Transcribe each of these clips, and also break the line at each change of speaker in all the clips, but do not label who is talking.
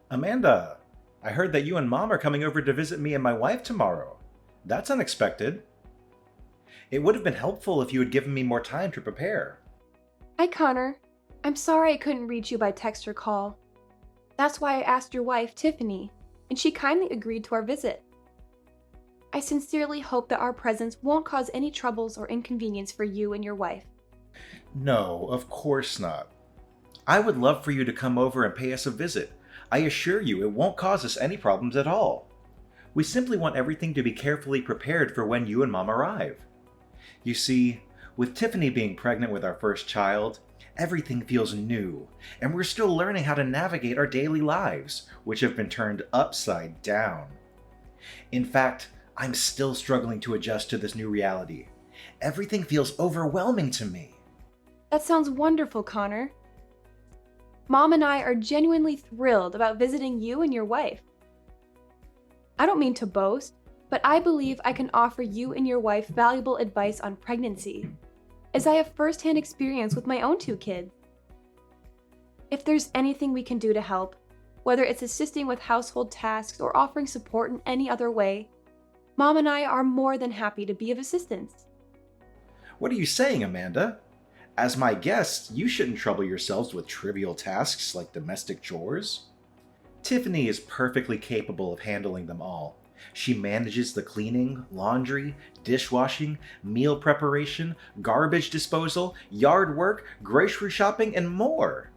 Amanda, I heard that you and Mom are coming over to visit me and my wife tomorrow. That's unexpected. It would have been helpful if you had given me more time to prepare.
Hi, Connor. I'm sorry I couldn't reach you by text or call. That's why I asked your wife, Tiffany, and she kindly agreed to our visit. I sincerely hope that our presence won't cause any troubles or inconvenience for you and your wife.
No, of course not. I would love for you to come over and pay us a visit. I assure you it won't cause us any problems at all. We simply want everything to be carefully prepared for when you and Mom arrive. You see, with Tiffany being pregnant with our first child, everything feels new, and we're still learning how to navigate our daily lives, which have been turned upside down. In fact, I'm still struggling to adjust to this new reality. Everything feels overwhelming to me.
That sounds wonderful, Connor. Mom and I are genuinely thrilled about visiting you and your wife. I don't mean to boast, but I believe I can offer you and your wife valuable advice on pregnancy, as I have firsthand experience with my own two kids. If there's anything we can do to help, whether it's assisting with household tasks or offering support in any other way, Mom and I are more than happy to be of assistance.
What are you saying, Amanda? As my guests, you shouldn't trouble yourselves with trivial tasks like domestic chores. Tiffany is perfectly capable of handling them all. She manages the cleaning, laundry, dishwashing, meal preparation, garbage disposal, yard work, grocery shopping, and more.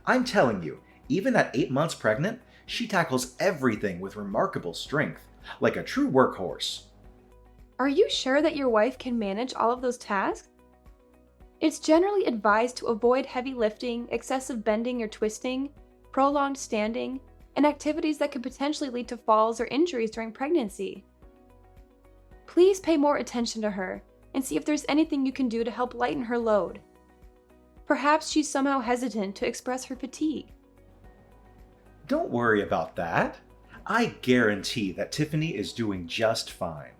I'm telling you, even at 8 months pregnant, she tackles everything with remarkable strength, like a true workhorse.
Are you sure that your wife can manage all of those tasks? It's generally advised to avoid heavy lifting, excessive bending or twisting, prolonged standing, and activities that could potentially lead to falls or injuries during pregnancy. Please pay more attention to her and see if there's anything you can do to help lighten her load. Perhaps she's somehow hesitant to express her fatigue.
Don't worry about that. I guarantee that Tiffany is doing just fine.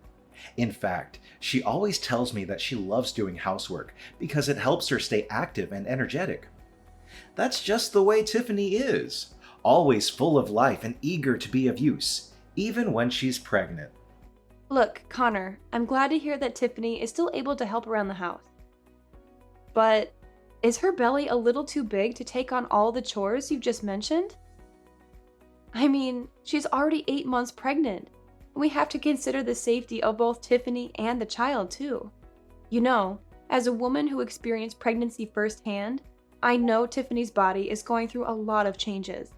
In fact, she always tells me that she loves doing housework because it helps her stay active and energetic. That's just the way Tiffany is, always full of life and eager to be of use, even when she's pregnant.
Look, Connor, I'm glad to hear that Tiffany is still able to help around the house. But is her belly a little too big to take on all the chores you've just mentioned? I mean, she's already 8 months pregnant. We have to consider the safety of both Tiffany and the child, too. You know, as a woman who experienced pregnancy firsthand, I know Tiffany's body is going through a lot of changes.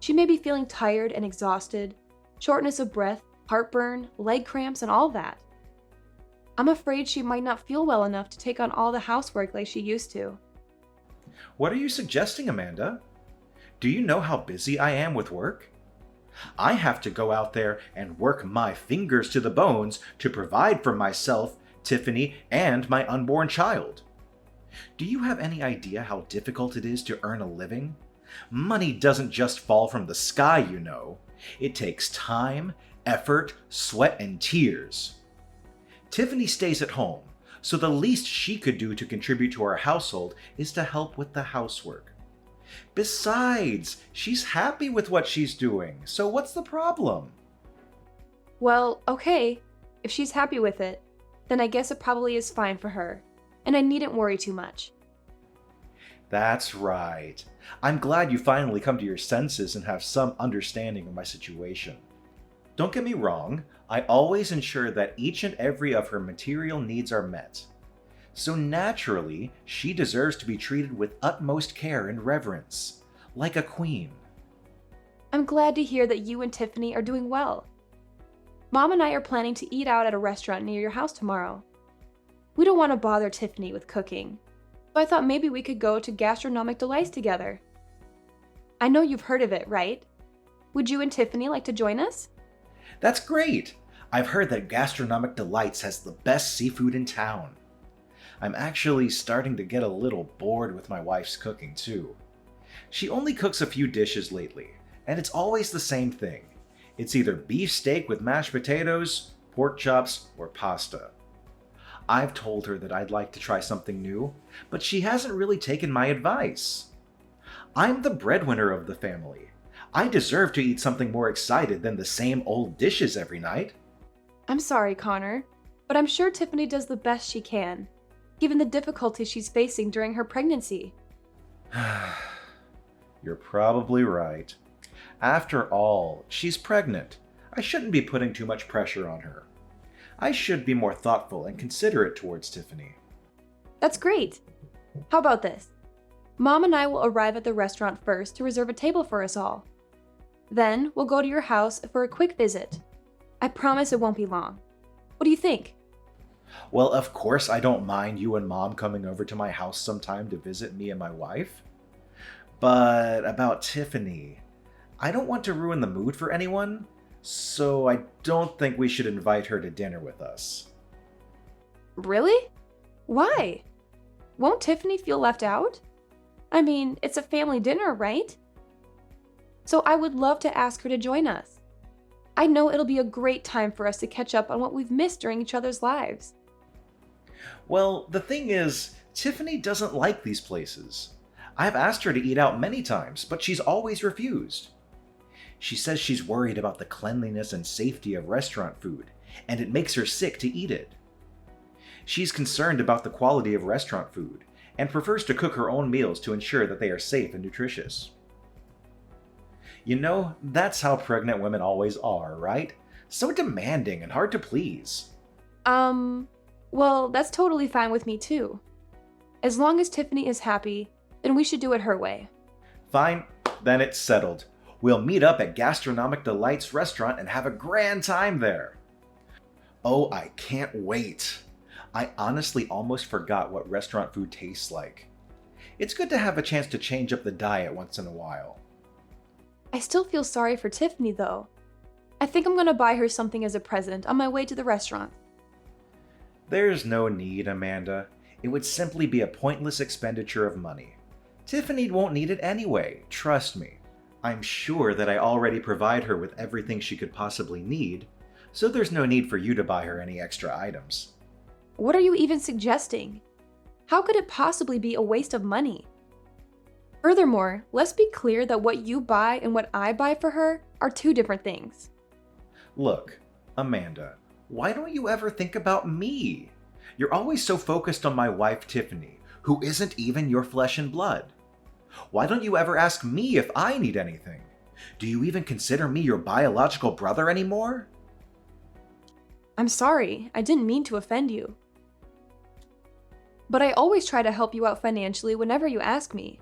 She may be feeling tired and exhausted, shortness of breath, heartburn, leg cramps, and all that. I'm afraid she might not feel well enough to take on all the housework like she used to.
What are you suggesting, Amanda? Do you know how busy I am with work? I have to go out there and work my fingers to the bones to provide for myself, Tiffany, and my unborn child. Do you have any idea how difficult it is to earn a living? Money doesn't just fall from the sky, you know. It takes time, effort, sweat, and tears. Tiffany stays at home, so the least she could do to contribute to our household is to help with the housework. Besides, she's happy with what she's doing, so what's the problem?
Well, okay, if she's happy with it, then I guess it probably is fine for her, and I needn't worry too much.
That's right. I'm glad you finally come to your senses and have some understanding of my situation. Don't get me wrong, I always ensure that each and every of her material needs are met. So naturally, she deserves to be treated with utmost care and reverence, like a queen.
I'm glad to hear that you and Tiffany are doing well. Mom and I are planning to eat out at a restaurant near your house tomorrow. We don't want to bother Tiffany with cooking, so I thought maybe we could go to Gastronomic Delights together. I know you've heard of it, right? Would you and Tiffany like to join us?
That's great! I've heard that Gastronomic Delights has the best seafood in town. I'm actually starting to get a little bored with my wife's cooking, too. She only cooks a few dishes lately, and it's always the same thing. It's either beef steak with mashed potatoes, pork chops, or pasta. I've told her that I'd like to try something new, but she hasn't really taken my advice. I'm the breadwinner of the family. I deserve to eat something more excited than the same old dishes every night.
I'm sorry, Connor, but I'm sure Tiffany does the best she can, given the difficulties she's facing during her pregnancy.
You're probably right. After all, she's pregnant. I shouldn't be putting too much pressure on her. I should be more thoughtful and considerate towards Tiffany.
That's great. How about this? Mom and I will arrive at the restaurant first to reserve a table for us all. Then we'll go to your house for a quick visit. I promise it won't be long. What do you think?
Well, of course I don't mind you and Mom coming over to my house sometime to visit me and my wife. But about Tiffany, I don't want to ruin the mood for anyone, so I don't think we should invite her to dinner with us.
Really? Why? Won't Tiffany feel left out? I mean, it's a family dinner, right? So I would love to ask her to join us. I know it'll be a great time for us to catch up on what we've missed during each other's lives.
Well, the thing is, Tiffany doesn't like these places. I've asked her to eat out many times, but she's always refused. She says she's worried about the cleanliness and safety of restaurant food, and it makes her sick to eat it. She's concerned about the quality of restaurant food, and prefers to cook her own meals to ensure that they are safe and nutritious. You know, that's how pregnant women always are, right? So demanding and hard to please.
Well, that's totally fine with me too. As long as Tiffany is happy, then we should do it her way.
Fine, then it's settled. We'll meet up at Gastronomic Delights restaurant and have a grand time there. Oh, I can't wait. I honestly almost forgot what restaurant food tastes like. It's good to have a chance to change up the diet once in a while.
I still feel sorry for Tiffany though. I think I'm gonna buy her something as a present on my way to the restaurant.
There's no need, Amanda. It would simply be a pointless expenditure of money. Tiffany won't need it anyway, trust me. I'm sure that I already provide her with everything she could possibly need, so there's no need for you to buy her any extra items.
What are you even suggesting? How could it possibly be a waste of money? Furthermore, let's be clear that what you buy and what I buy for her are two different things.
Look, Amanda, why don't you ever think about me? You're always so focused on my wife, Tiffany, who isn't even your flesh and blood. Why don't you ever ask me if I need anything? Do you even consider me your biological brother anymore?
I'm sorry, I didn't mean to offend you. But I always try to help you out financially whenever you ask me.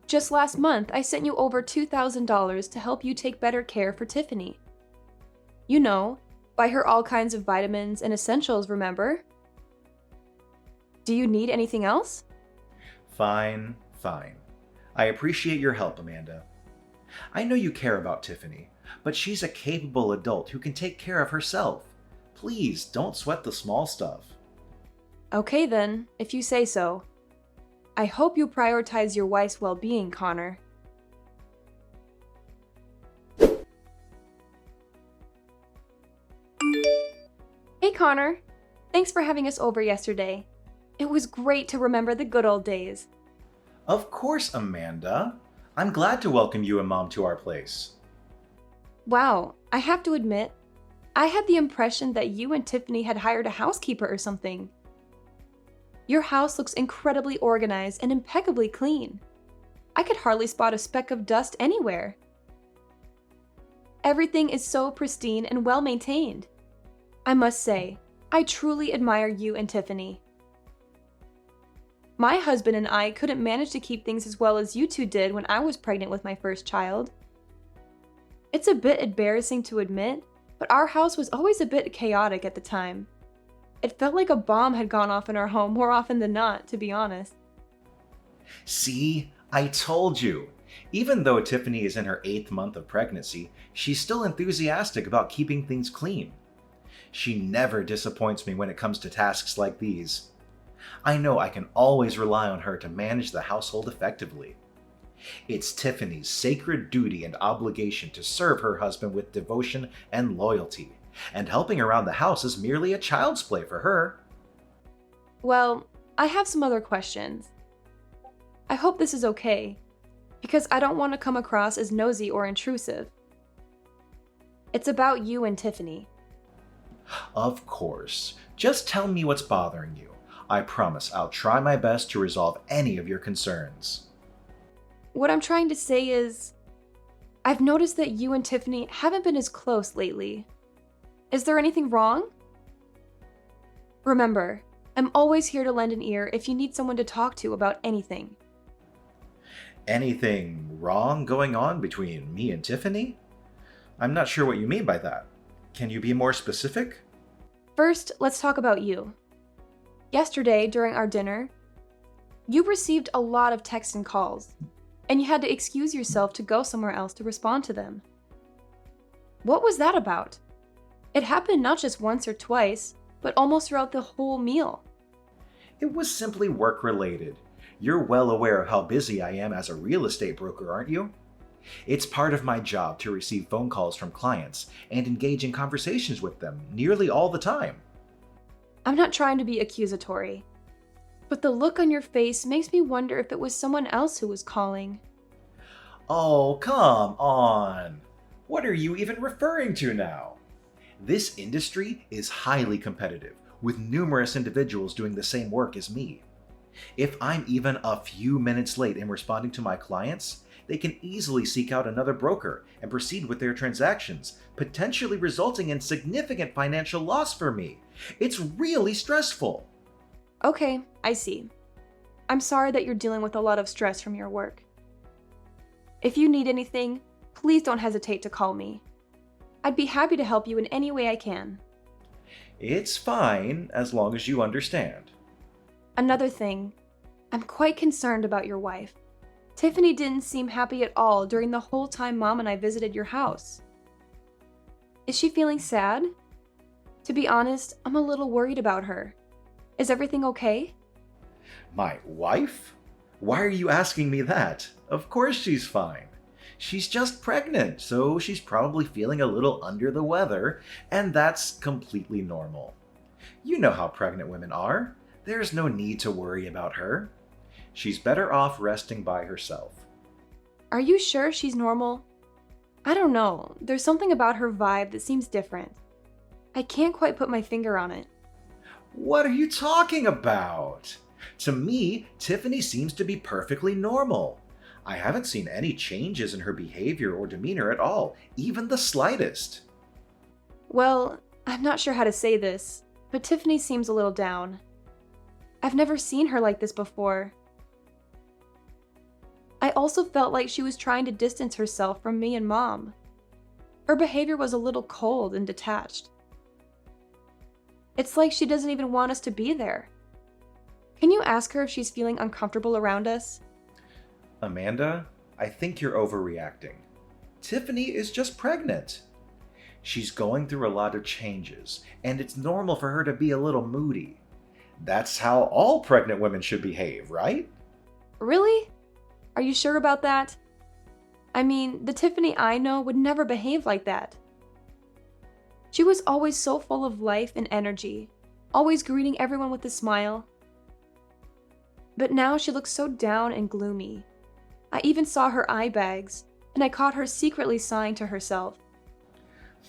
Just last month, I sent you over $2,000 to help you take better care for Tiffany. You know, buy her all kinds of vitamins and essentials, remember? Do you need anything else?
Fine. I appreciate your help, Amanda. I know you care about Tiffany, but she's a capable adult who can take care of herself. Please, don't sweat the small stuff.
Okay then, if you say so. I hope you prioritize your wife's well-being, Connor. Hey Connor, thanks for having us over yesterday. It was great to remember the good old days.
Of course, Amanda. I'm glad to welcome you and Mom to our place.
Wow, I have to admit, I had the impression that you and Tiffany had hired a housekeeper or something. Your house looks incredibly organized and impeccably clean. I could hardly spot a speck of dust anywhere. Everything is so pristine and well maintained. I must say, I truly admire you and Tiffany. My husband and I couldn't manage to keep things as well as you two did when I was pregnant with my first child. It's a bit embarrassing to admit, but our house was always a bit chaotic at the time. It felt like a bomb had gone off in our home more often than not, to be honest.
See, I told you. Even though Tiffany is in her 8th month of pregnancy, she's still enthusiastic about keeping things clean. She never disappoints me when it comes to tasks like these. I know I can always rely on her to manage the household effectively. It's Tiffany's sacred duty and obligation to serve her husband with devotion and loyalty, and helping around the house is merely a child's play for her.
Well, I have some other questions. I I hope this is okay, because I don't want to come across as nosy or intrusive. It's about you and Tiffany.
Of course. Just tell me what's bothering you. I promise I'll try my best to resolve any of your concerns.
What I'm trying to say is, I've noticed that you and Tiffany haven't been as close lately. Is there anything wrong? Remember, I'm always here to lend an ear if you need someone to talk to about anything.
Anything wrong going on between me and Tiffany? I'm not sure what you mean by that. Can you be more specific?
First, let's talk about you. Yesterday, during our dinner, you received a lot of texts and calls, and you had to excuse yourself to go somewhere else to respond to them. What was that about? It happened not just once or twice, but almost throughout the whole meal.
It was simply work-related. You're well aware of how busy I am as a real estate broker, aren't you? It's part of my job to receive phone calls from clients and engage in conversations with them nearly all the time.
I'm not trying to be accusatory, but the look on your face makes me wonder if it was someone else who was calling.
Oh, come on! What are you even referring to now? This industry is highly competitive, with numerous individuals doing the same work as me. If I'm even a few minutes late in responding to my clients, they can easily seek out another broker and proceed with their transactions, potentially resulting in significant financial loss for me. It's really stressful.
Okay, I see. I'm sorry that you're dealing with a lot of stress from your work. If you need anything, please don't hesitate to call me. I'd be happy to help you in any way I can.
It's fine, as long as you understand.
Another thing, I'm quite concerned about your wife. Tiffany didn't seem happy at all during the whole time Mom and I visited your house. Is she feeling sad? To be honest, I'm a little worried about her. Is everything okay?
My wife? Why are you asking me that? Of course she's fine. She's just pregnant, so she's probably feeling a little under the weather, and that's completely normal. You know how pregnant women are. There's no need to worry about her. She's better off resting by herself.
Are you sure she's normal? I don't know. There's something about her vibe that seems different. I can't quite put my finger on it.
What are you talking about? To me, Tiffany seems to be perfectly normal. I haven't seen any changes in her behavior or demeanor at all, even the slightest.
Well, I'm not sure how to say this, but Tiffany seems a little down. I've never seen her like this before. I also felt like she was trying to distance herself from me and Mom. Her behavior was a little cold and detached. It's like she doesn't even want us to be there. Can you ask her if she's feeling uncomfortable around us?
Amanda, I think you're overreacting. Tiffany is just pregnant. She's going through a lot of changes, and it's normal for her to be a little moody. That's how all pregnant women should behave, right?
Really? Are you sure about that? I mean, the Tiffany I know would never behave like that. She was always so full of life and energy, always greeting everyone with a smile. But now she looks so down and gloomy. I even saw her eye bags, and I caught her secretly sighing to herself.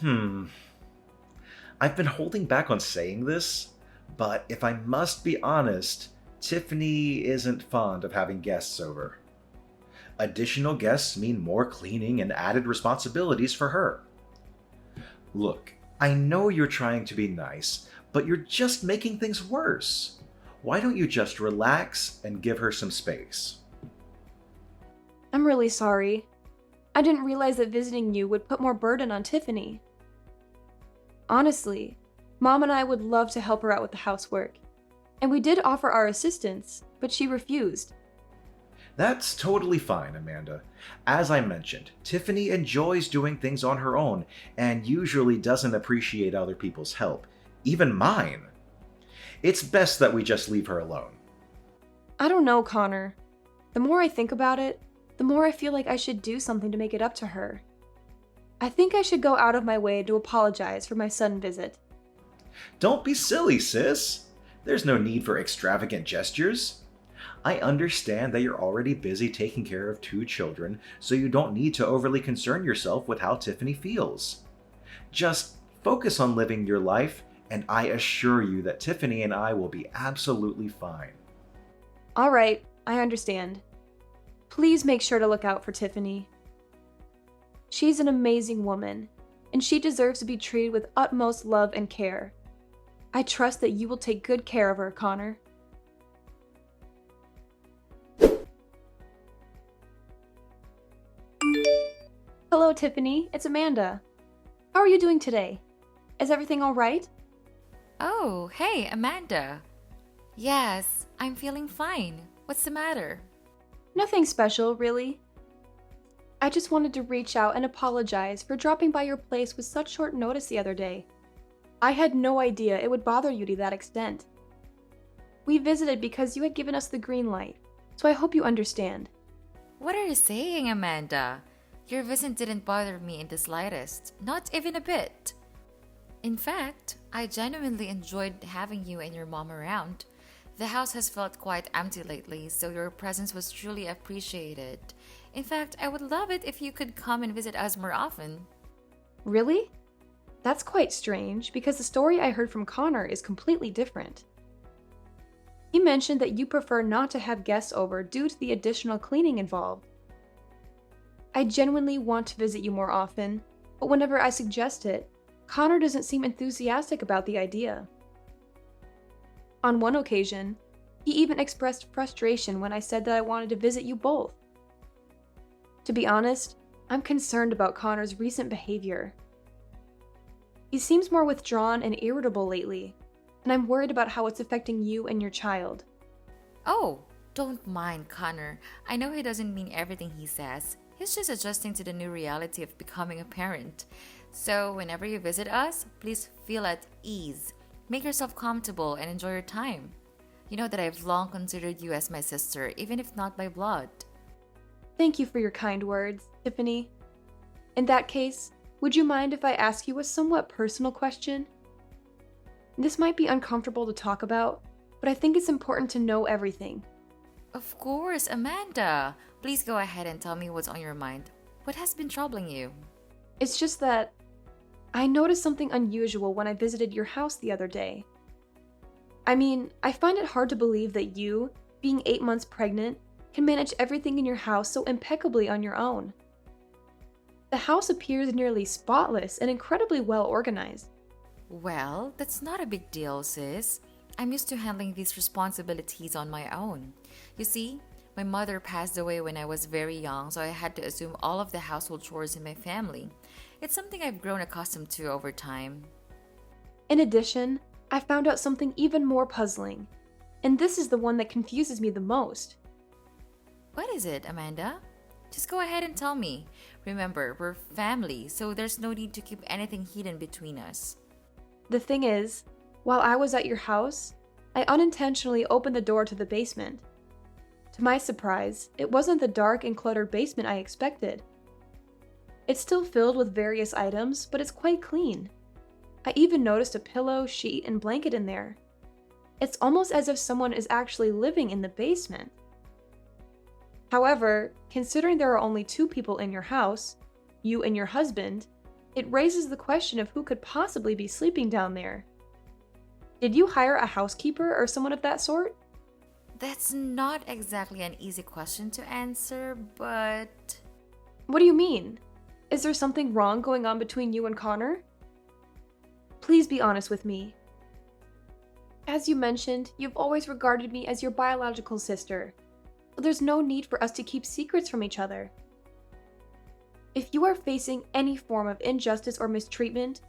I've been holding back on saying this, but if I must be honest, Tiffany isn't fond of having guests over. Additional guests mean more cleaning and added responsibilities for her. Look, I know you're trying to be nice, but you're just making things worse. Why don't you just relax and give her some space?
I'm really sorry. I didn't realize that visiting you would put more burden on Tiffany. Honestly, Mom and I would love to help her out with the housework, and we did offer our assistance, but she refused.
That's totally fine, Amanda. As I mentioned, Tiffany enjoys doing things on her own and usually doesn't appreciate other people's help, even mine. It's best that we just leave her alone.
I don't know, Connor. The more I think about it, the more I feel like I should do something to make it up to her. I think I should go out of my way to apologize for my sudden visit.
Don't be silly, sis. There's no need for extravagant gestures. I understand that you're already busy taking care of 2 children, so you don't need to overly concern yourself with how Tiffany feels. Just focus on living your life, and I assure you that Tiffany and I will be absolutely fine.
All right, I understand. Please make sure to look out for Tiffany. She's an amazing woman, and she deserves to be treated with utmost love and care. I trust that you will take good care of her, Connor. Hello, Tiffany. It's Amanda. How are you doing today? Is everything all right?
Oh, hey, Amanda. Yes, I'm feeling fine. What's the matter?
Nothing special, really. I just wanted to reach out and apologize for dropping by your place with such short notice the other day. I had no idea it would bother you to that extent. We visited because you had given us the green light, so I hope you understand.
What are you saying, Amanda? Your visit didn't bother me in the slightest, not even a bit. In fact, I genuinely enjoyed having you and your mom around. The house has felt quite empty lately, so your presence was truly appreciated. In fact, I would love it if you could come and visit us more often.
Really? That's quite strange, because the story I heard from Connor is completely different. He mentioned that you prefer not to have guests over due to the additional cleaning involved. I genuinely want to visit you more often, but whenever I suggest it, Connor doesn't seem enthusiastic about the idea. On one occasion, he even expressed frustration when I said that I wanted to visit you both. To be honest, I'm concerned about Connor's recent behavior. He seems more withdrawn and irritable lately, and I'm worried about how it's affecting you and your child.
Oh, don't mind Connor. I know he doesn't mean everything he says. He's just adjusting to the new reality of becoming a parent. So whenever you visit us, please feel at ease. Make yourself comfortable and enjoy your time. You know that I've long considered you as my sister, even if not by blood.
Thank you for your kind words, Tiffany. In that case, would you mind if I ask you a somewhat personal question? This might be uncomfortable to talk about, but I think it's important to know everything.
Of course, Amanda. Please go ahead and tell me what's on your mind. What has been troubling you?
It's just that I noticed something unusual when I visited your house the other day. I mean, I find it hard to believe that you, being 8 months pregnant, can manage everything in your house so impeccably on your own. The house appears nearly spotless and incredibly well organized.
Well, that's not a big deal, sis. I'm used to handling these responsibilities on my own. You see, my mother passed away when I was very young, so I had to assume all of the household chores in my family. It's something I've grown accustomed to over time.
In addition, I found out something even more puzzling, and this is the one that confuses me the most.
What is it, Amanda? Just go ahead and tell me. Remember, we're family, so there's no need to keep anything hidden between us.
The thing is, while I was at your house, I unintentionally opened the door to the basement. To my surprise, it wasn't the dark and cluttered basement I expected. It's still filled with various items, but it's quite clean. I even noticed a pillow, sheet, and blanket in there. It's almost as if someone is actually living in the basement. However, considering there are only 2 people in your house, you and your husband, it raises the question of who could possibly be sleeping down there. Did you hire a housekeeper or someone of that sort?
That's not exactly an easy question to answer, but...
What do you mean? Is there something wrong going on between you and Connor? Please be honest with me. As you mentioned, you've always regarded me as your biological sister, so there's no need for us to keep secrets from each other. If you are facing any form of injustice or mistreatment,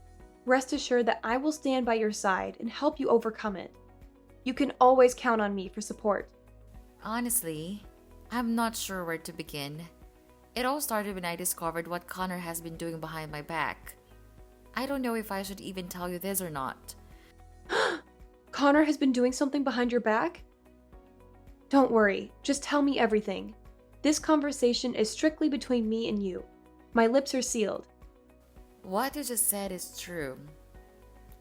rest assured that I will stand by your side and help you overcome it. You can always count on me for support.
Honestly, I'm not sure where to begin. It all started when I discovered what Connor has been doing behind my back. I don't know if I should even tell you this or not.
Connor has been doing something behind your back? Don't worry, just tell me everything. This conversation is strictly between me and you. My lips are sealed.
What you just said is true.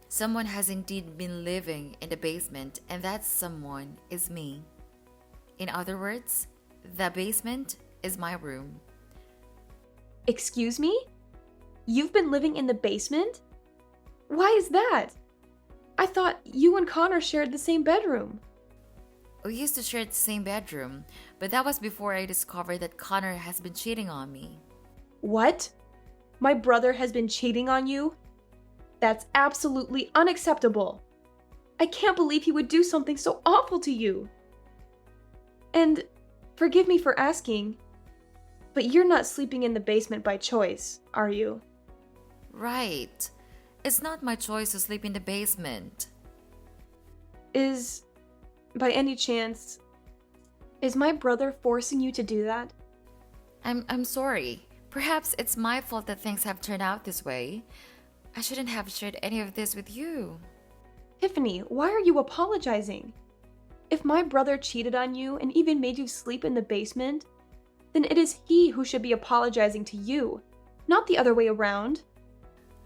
Someone has indeed been living in the basement, and that someone is me. In other words, the basement is my room.
Excuse me? You've been living in the basement? Why is that? I thought you and Connor shared the same bedroom.
We used to share the same bedroom, but that was before I discovered that Connor has been cheating on me.
What? My brother has been cheating on you? That's absolutely unacceptable. I can't believe he would do something so awful to you. And forgive me for asking, but you're not sleeping in the basement by choice, are you?
Right. It's not my choice to sleep in the basement.
By any chance, is my brother forcing you to do that?
I'm sorry. Perhaps it's my fault that things have turned out this way. I shouldn't have shared any of this with you.
Tiffany, why are you apologizing? If my brother cheated on you and even made you sleep in the basement, then it is he who should be apologizing to you, not the other way around.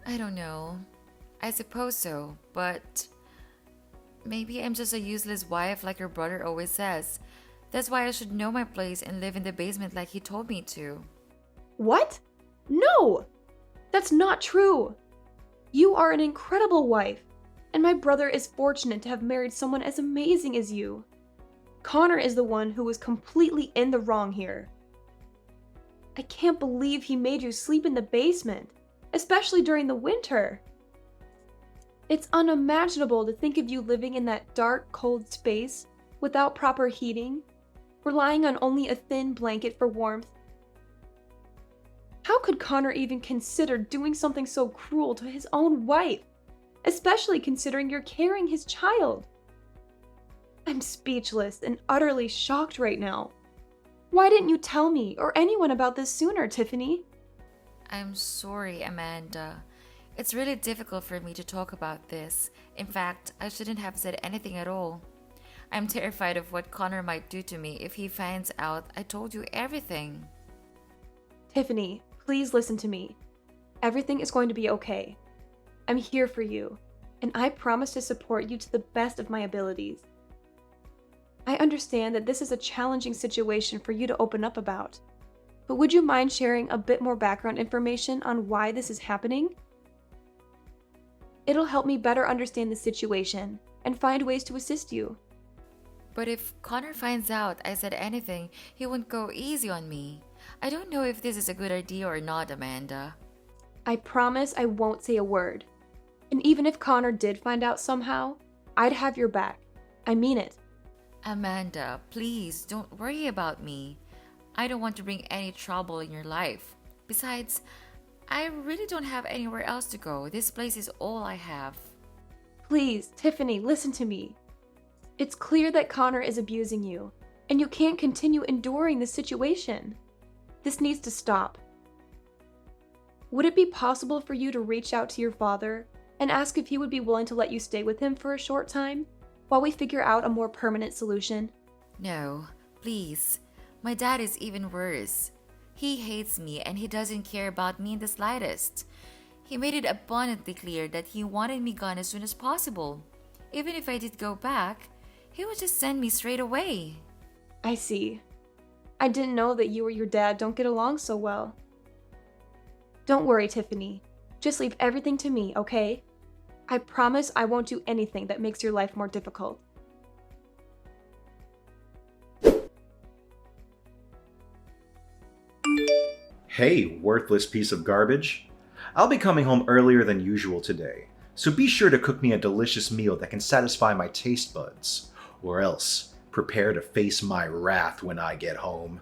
I don't know. I suppose so, but maybe I'm just a useless wife like your brother always says. That's why I should know my place and live in the basement like he told me to.
What? No! That's not true. You are an incredible wife, and my brother is fortunate to have married someone as amazing as you. Connor is the one who was completely in the wrong here. I can't believe he made you sleep in the basement, especially during the winter. It's unimaginable to think of you living in that dark, cold space without proper heating, relying on only a thin blanket for warmth. How could Connor even consider doing something so cruel to his own wife, especially considering you're carrying his child? I'm speechless and utterly shocked right now. Why didn't you tell me or anyone about this sooner, Tiffany?
I'm sorry, Amanda. It's really difficult for me to talk about this. In fact, I shouldn't have said anything at all. I'm terrified of what Connor might do to me if he finds out I told you everything.
Tiffany, please listen to me. Everything is going to be okay. I'm here for you, and I promise to support you to the best of my abilities. I understand that this is a challenging situation for you to open up about, but would you mind sharing a bit more background information on why this is happening? It'll help me better understand the situation and find ways to assist you.
But if Connor finds out I said anything, he won't go easy on me. I don't know if this is a good idea or not, Amanda.
I promise I won't say a word. And even if Connor did find out somehow, I'd have your back. I mean it.
Amanda, please don't worry about me. I don't want to bring any trouble in your life. Besides, I really don't have anywhere else to go. This place is all I have.
Please, Tiffany, listen to me. It's clear that Connor is abusing you, and you can't continue enduring this situation. This needs to stop. Would it be possible for you to reach out to your father and ask if he would be willing to let you stay with him for a short time while we figure out a more permanent solution?
No, please. My dad is even worse. He hates me and he doesn't care about me in the slightest. He made it abundantly clear that he wanted me gone as soon as possible. Even if I did go back, he would just send me straight away.
I see. I didn't know that you or your dad don't get along so well. Don't worry, Tiffany. Just leave everything to me, okay? I promise I won't do anything that makes your life more difficult.
Hey, worthless piece of garbage. I'll be coming home earlier than usual today, so be sure to cook me a delicious meal that can satisfy my taste buds, or else prepare to face my wrath when I get home.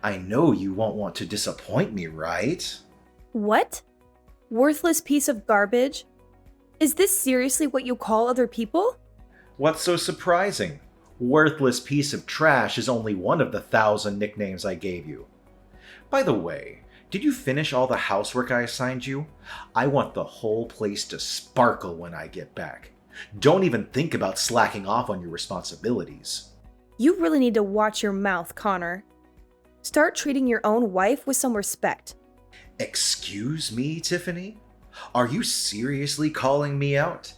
I know you won't want to disappoint me, right?
What? Worthless piece of garbage? Is this seriously what you call other people?
What's so surprising? Worthless piece of trash is only one of the 1,000 nicknames I gave you. By the way, did you finish all the housework I assigned you? I want the whole place to sparkle when I get back. Don't even think about slacking off on your responsibilities.
You really need to watch your mouth, Connor. Start treating your own wife with some respect.
Excuse me, Tiffany? Are you seriously calling me out?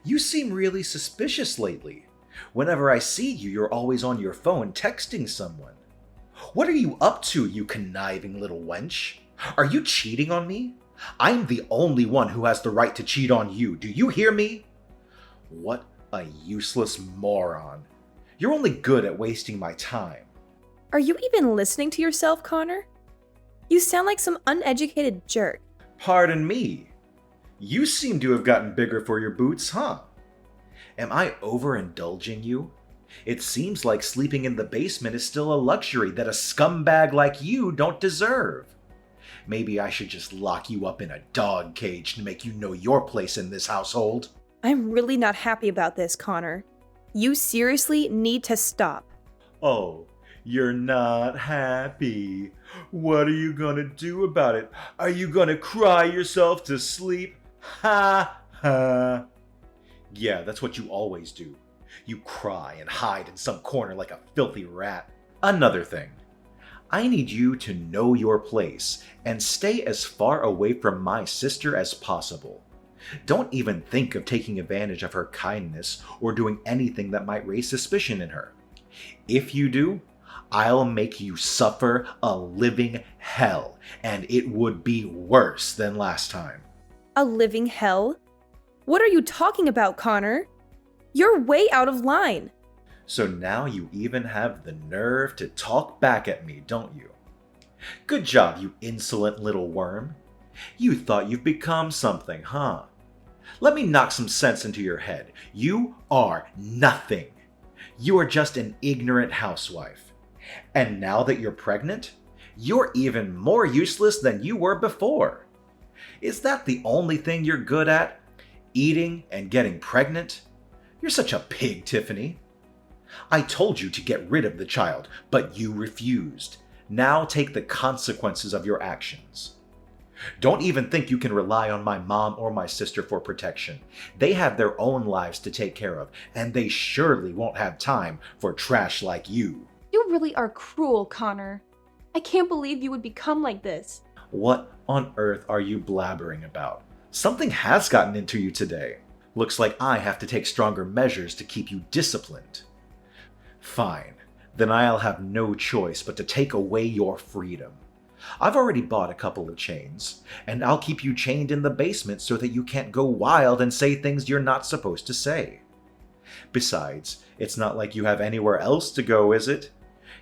You seem really suspicious lately. Whenever I see you, you're always on your phone texting someone. What are you up to, you conniving little wench? Are you cheating on me? I'm the only one who has the right to cheat on you. Do you hear me? What a useless moron. You're only good at wasting my time.
Are you even listening to yourself, Connor? You sound like some uneducated jerk.
Pardon me. You seem to have gotten bigger for your boots, huh? Am I overindulging you? It seems like sleeping in the basement is still a luxury that a scumbag like you don't deserve. Maybe I should just lock you up in a dog cage to make you know your place in this household.
I'm really not happy about this, Connor. You seriously need to stop.
Oh, you're not happy. What are you gonna do about it? Are you gonna cry yourself to sleep? Ha ha. Yeah, that's what you always do. You cry and hide in some corner like a filthy rat. Another thing. I need you to know your place and stay as far away from my sister as possible. Don't even think of taking advantage of her kindness or doing anything that might raise suspicion in her. If you do, I'll make you suffer a living hell, and it would be worse than last time.
A living hell? What are you talking about, Connor? You're way out of line.
So now you even have the nerve to talk back at me, don't you? Good job, you insolent little worm. You thought you've become something, huh? Let me knock some sense into your head. You are nothing. You are just an ignorant housewife. And now that you're pregnant, you're even more useless than you were before. Is that the only thing you're good at? Eating and getting pregnant? You're such a pig, Tiffany. I told you to get rid of the child, but you refused. Now take the consequences of your actions. Don't even think you can rely on my mom or my sister for protection. They have their own lives to take care of, and they surely won't have time for trash like you.
You really are cruel, Connor. I can't believe you would become like this.
What on earth are you blabbering about? Something has gotten into you today. Looks like I have to take stronger measures to keep you disciplined. Fine, then I'll have no choice but to take away your freedom. I've already bought a couple of chains, and I'll keep you chained in the basement so that you can't go wild and say things you're not supposed to say. Besides, it's not like you have anywhere else to go, is it?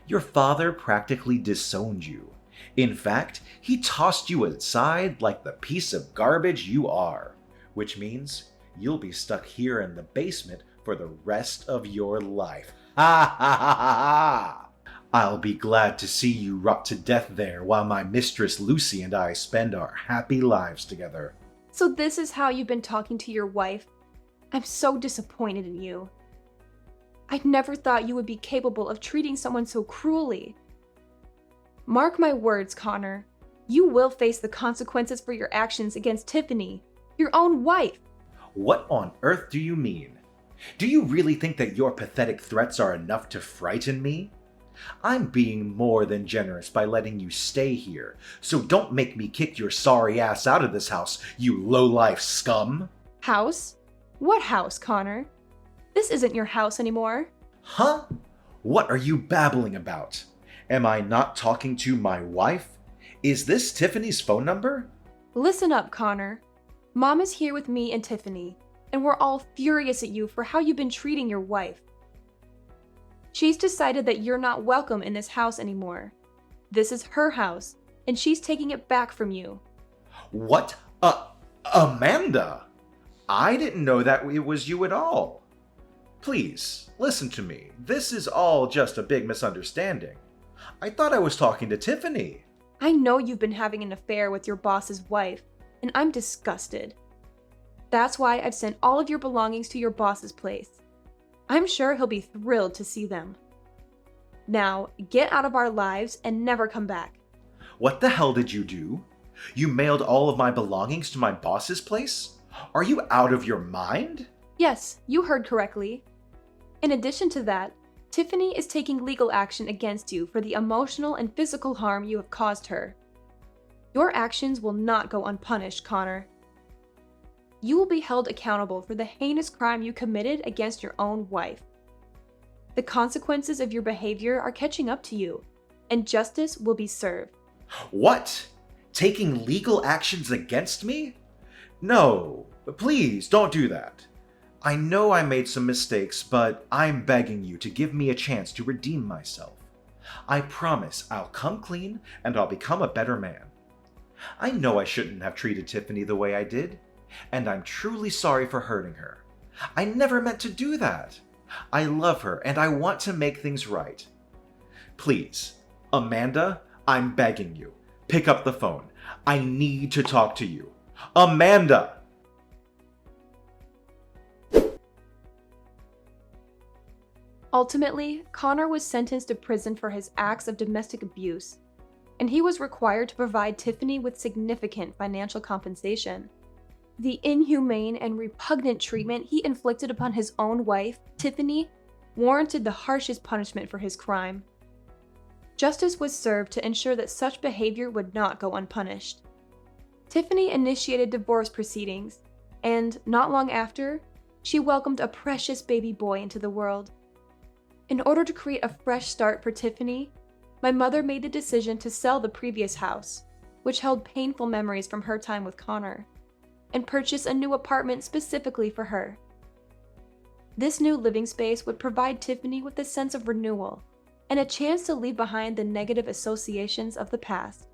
Your father practically disowned you. In fact, he tossed you aside like the piece of garbage you are, which means you'll be stuck here in the basement for the rest of your life. Ha ha ha ha ha! I'll be glad to see you rot to death there while my mistress Lucy and I spend our happy lives together.
So this is how you've been talking to your wife? I'm so disappointed in you. I never thought you would be capable of treating someone so cruelly. Mark my words, Connor. You will face the consequences for your actions against Tiffany, your own wife.
What on earth do you mean? Do you really think that your pathetic threats are enough to frighten me? I'm being more than generous by letting you stay here, so don't make me kick your sorry ass out of this house, you low-life scum!
House? What house, Connor? This isn't your house anymore.
Huh? What are you babbling about? Am I not talking to my wife? Is this Tiffany's phone number?
Listen up, Connor. Mom is here with me and Tiffany, and we're all furious at you for how you've been treating your wife. She's decided that you're not welcome in this house anymore. This is her house, and she's taking it back from you.
What? Amanda! I didn't know that it was you at all. Please, listen to me. This is all just a big misunderstanding. I thought I was talking to Tiffany.
I know you've been having an affair with your boss's wife, and I'm disgusted. That's why I've sent all of your belongings to your boss's place. I'm sure he'll be thrilled to see them. Now, get out of our lives and never come back.
What the hell did you do? You mailed all of my belongings to my boss's place? Are you out of your mind?
Yes, you heard correctly. In addition to that, Tiffany is taking legal action against you for the emotional and physical harm you have caused her. Your actions will not go unpunished, Connor. You will be held accountable for the heinous crime you committed against your own wife. The consequences of your behavior are catching up to you, and justice will be served.
What? Taking legal actions against me? No, please don't do that. I know I made some mistakes, but I'm begging you to give me a chance to redeem myself. I promise I'll come clean and I'll become a better man. I know I shouldn't have treated Tiffany the way I did, and I'm truly sorry for hurting her. I never meant to do that. I love her and I want to make things right. Please, Amanda, I'm begging you, pick up the phone. I need to talk to you. Amanda!
Ultimately, Connor was sentenced to prison for his acts of domestic abuse, and he was required to provide Tiffany with significant financial compensation. The inhumane and repugnant treatment he inflicted upon his own wife, Tiffany, warranted the harshest punishment for his crime. Justice was served to ensure that such behavior would not go unpunished. Tiffany initiated divorce proceedings, and not long after, she welcomed a precious baby boy into the world. In order to create a fresh start for Tiffany, my mother made the decision to sell the previous house, which held painful memories from her time with Connor, and purchase a new apartment specifically for her. This new living space would provide Tiffany with a sense of renewal and a chance to leave behind the negative associations of the past.